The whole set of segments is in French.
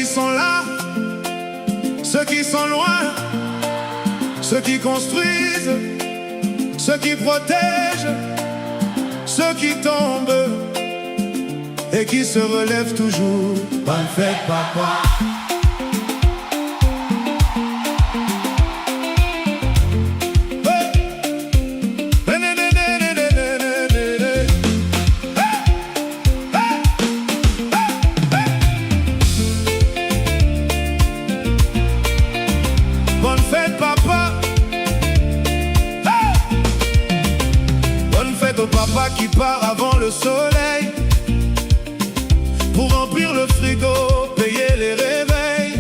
qui sont là, ceux qui sont loin, ceux qui construisent, ceux qui protègent, ceux qui tombent et qui se relèvent toujours. Bonne fête, papa. Bonne fête, papa. Bonne fête au papa qui part avant le soleil pour remplir le frigo, payer les réveils.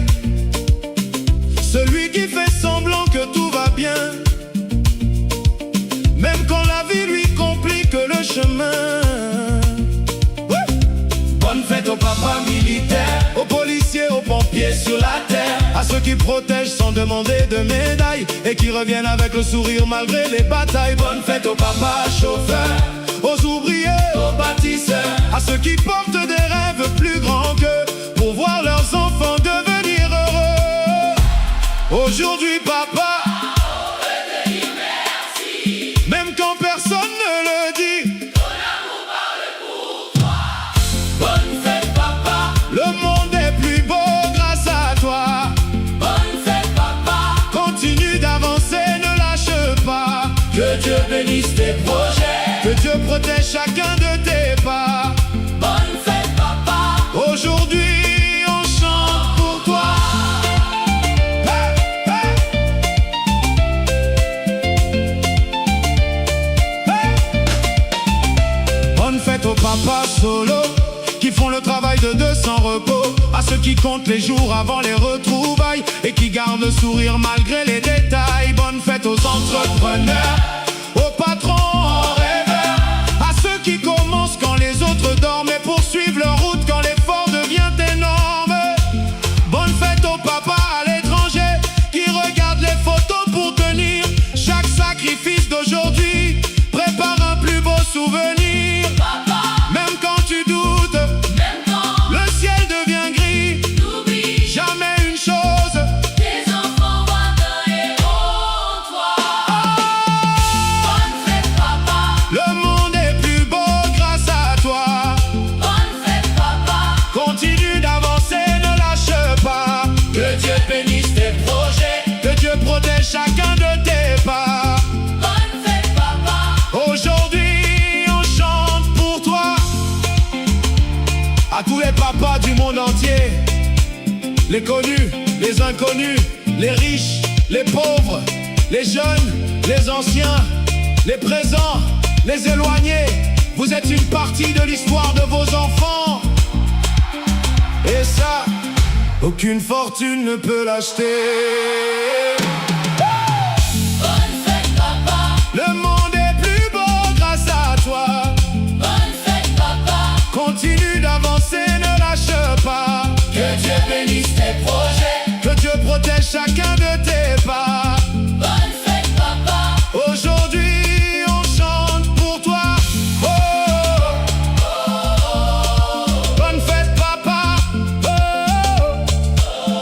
Celui qui fait semblant que tout va bien, même quand la vie lui complique le chemin. Bonne fête au papa militaire, aux policiers, aux pompiers sur la terre, à ceux qui protègent sans demander de médaille et qui reviennent avec le sourire malgré les batailles. Bonne fête au papa chauffeur, aux ouvriers, aux bâtisseurs, à ceux qui portent des rêves plus grands qu'eux pour voir leurs enfants devenir heureux. Aujourd'hui papa, on veut te dire merci, même quand personne ne le dit. Ton amour parle pour toi. Bonne fête papa, le monde est plus beau grâce à toi. Bonne fête papa, continue d'avancer, ne lâche pas. Que Dieu bénisse tes projets, que Dieu protège chacun de tes pas. Bonne fête papa, aujourd'hui on chante pour toi. Hey, hey. Hey. Bonne fête aux papas solo qui font le travail de deux sans repos, à ceux qui comptent les jours avant les retrouvailles et qui gardent le sourire malgré les détails. Bonne fête aux entrepreneurs, aux patrons en rêveurs, à ceux qui commencent quand les autres dorment et poursuivent leur route quand l'effort devient énorme. Bonne fête aux papas à l'étranger qui regardent les photos pour tenir. Chaque sacrifice d'aujourd'hui prépare un plus beau souvenir. Papa, même quand tu doutes, même quand le ciel devient gris, n'oublie jamais une chose: tes enfants voient un héros en toi. Bonne fête papa, le monde est plus beau grâce à toi. Bonne fête papa, continue d'avancer, ne lâche pas. Que Dieu bénisse tes projets, que Dieu protège chacun de tes pas. Bonne fête papa, aujourd'hui on chante pour toi. À tous les papas du monde entier, les connus, les inconnus, les riches, les pauvres, les jeunes, les anciens, les présents, les éloignés, vous êtes une partie de l'histoire de vos enfants. Et ça, aucune fortune ne peut l'acheter. Bonne fête papa, le monde est plus beau grâce à toi. Bonne fête papa, continue d'avancer, ne lâche pas. Que Dieu bénisse tes projets, que Dieu protège chacun de tes pas. Bonne fête papa, aujourd'hui on chante pour toi. Oh, oh, oh. Bonne fête papa, oh, oh.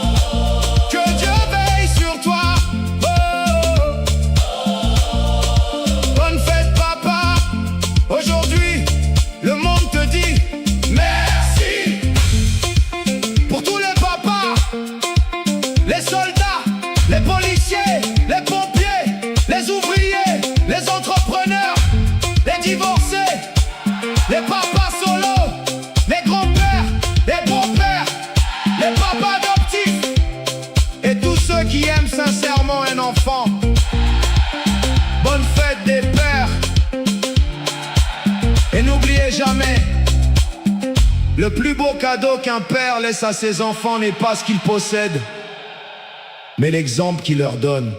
Que Dieu veille sur toi. Oh, oh. Bonne fête papa, aujourd'hui le monde te dit merci. Pour tous les papas, les soldats, les policiers, les pompiers, les ouvriers, les entrepreneurs, les divorcés, les papas solos, les grands-pères, les beaux-pères, les papas adoptifs et tous ceux qui aiment sincèrement un enfant. Bonne fête des pères. Et n'oubliez jamais, le plus beau cadeau qu'un père laisse à ses enfants n'est pas ce qu'il possède, mais l'exemple qu'il leur donne.